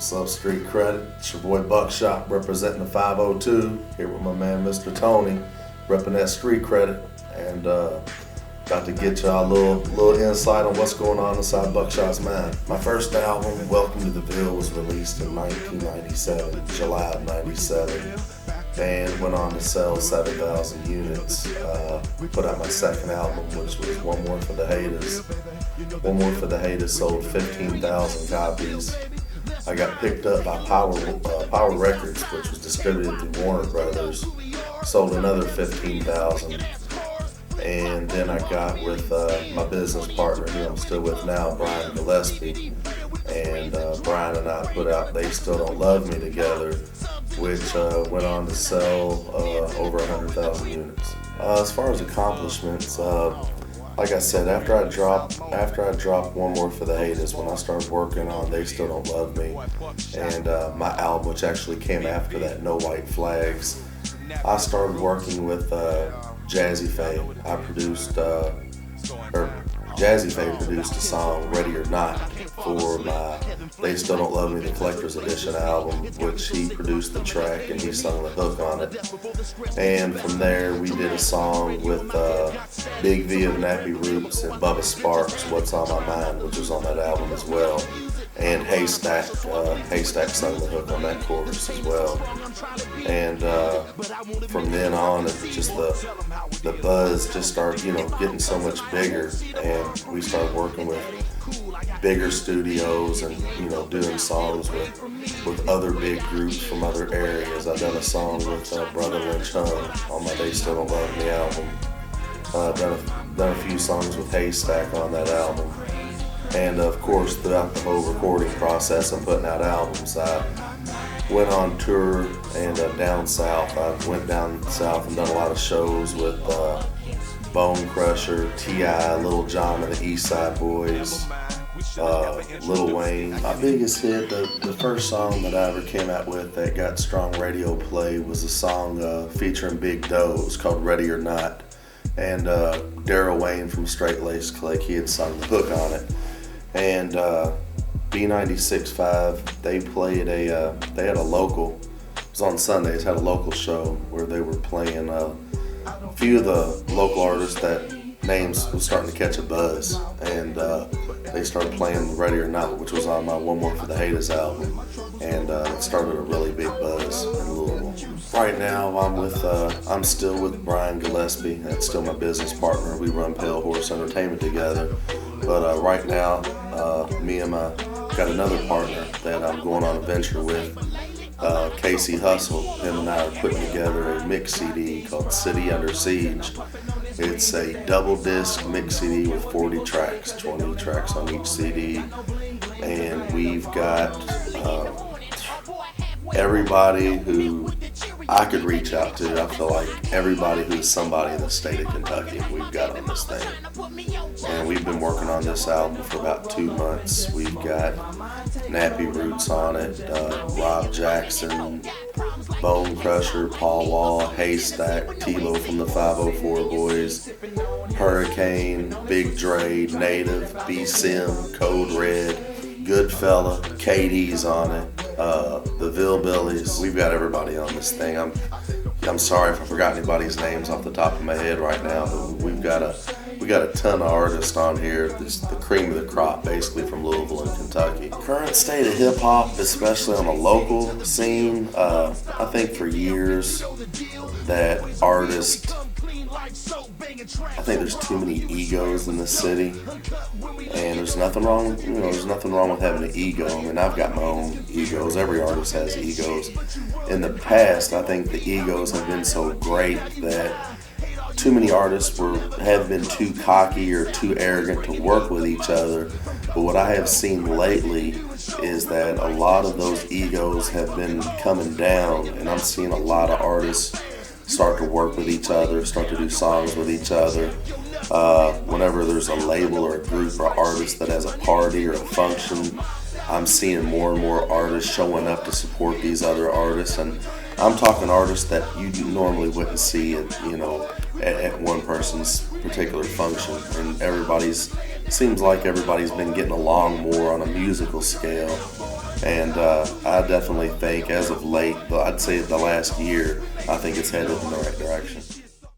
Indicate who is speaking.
Speaker 1: What's up, Street.Credit? It's your boy Bukshot representing the 502. Here with my man Mr. Tony, repping that Street.Credit, and got to get y'all a little insight on what's going on inside Bukshot's mind. My first album, Welcome to the Ville, was released in 1997, July of 97. Band went on to sell 7,000 units. Put out my second album, which was One More for the Haters. One More for the Haters sold 15,000 copies. I got picked up by Power Records, which was distributed through Warner Brothers. Sold another 15,000. And then I got with my business partner, who I'm still with now, Brian Gillespie. And Brian and I put out They Still Don't Love Me together, which went on to sell over 100,000 units. As far as accomplishments, like I said, after I dropped One More for the Haters, when I started working on They Still Don't Love Me, and my album, which actually came after that, No White Flags, I started working with Jazzy Faye. Jazzy Faye produced a song, Ready or Not, for my They Still Don't Love Me, the Collector's Edition album, which he produced the track and he sung the hook on it. And from there, we did a song with Big V of Nappy Roots and Bubba Sparks, What's on My Mind, which was on that album as well. And Haystack sung the hook on that chorus as well. And from then on, it just the buzz just started, getting so much bigger, and we started working with bigger studios and doing songs with other big groups from other areas. I've done a song with Brother Lynch Hung on my They Still Don't Love Me album. Done a few songs with Haystack on that album. And of course, throughout the whole recording process and putting out albums, I went on tour and down south. I went down south and done a lot of shows with Bone Crusher, T.I., Lil Jon and the East Side Boys, Lil Wayne. My biggest hit, the first song that I ever came out with that got strong radio play, was a song featuring Big Doe. It was called Ready or Not. And Daryl Wayne from Straight Laced Click, he had sung the hook on it. And B96.5, they had a local, it was on Sundays, had a local show where they were playing a few of the local artists that names was starting to catch a buzz. And they started playing Ready or Not, which was on my One More for the Haters album. And it started a really big buzz in Louisville. Right now, I'm still with Brian Gillespie. That's still my business partner. We run Pale Horse Entertainment together. But right now, got another partner that I'm going on a venture with, Casey Hustle. Him and I are putting together a mix CD called City Under Siege. It's a double disc mix CD with 40 tracks, 20 tracks on each CD. And we've got everybody who I could reach out to. I feel like everybody who's somebody in the state of Kentucky, we've got on this thing. And we've been working on this album for about 2 months. We've got Nappy Roots on it, Rob Jackson, Bone Crusher, Paul Wall, Haystack, T-Lo from the 504 Boys, Hurricane, Big Dre, Native, B-Sim, Code Red, Goodfella, KD's on it, the Villbillies. We've got everybody on this thing. I'm sorry if I forgot anybody's names off the top of my head right now, but we got a ton of artists on here. This the cream of the crop, basically, from Louisville and Kentucky. Current state of hip hop, especially on the local scene, I think for years that artists, I think there's too many egos in the city, and there's nothing wrong with having an ego. I mean, I've got my own egos. Every artist has egos. In the past, I think the egos have been so great that too many artists have been too cocky or too arrogant to work with each other. But what I have seen lately is that a lot of those egos have been coming down, and I'm seeing a lot of artists start to work with each other, start to do songs with each other. Whenever there's a label or a group or artist that has a party or a function, I'm seeing more and more artists showing up to support these other artists. And I'm talking artists that you normally wouldn't see at one person's particular function. And seems like everybody's been getting along more on a musical scale. And I definitely think, as of late, I'd say the last year, I think it's headed in the right direction.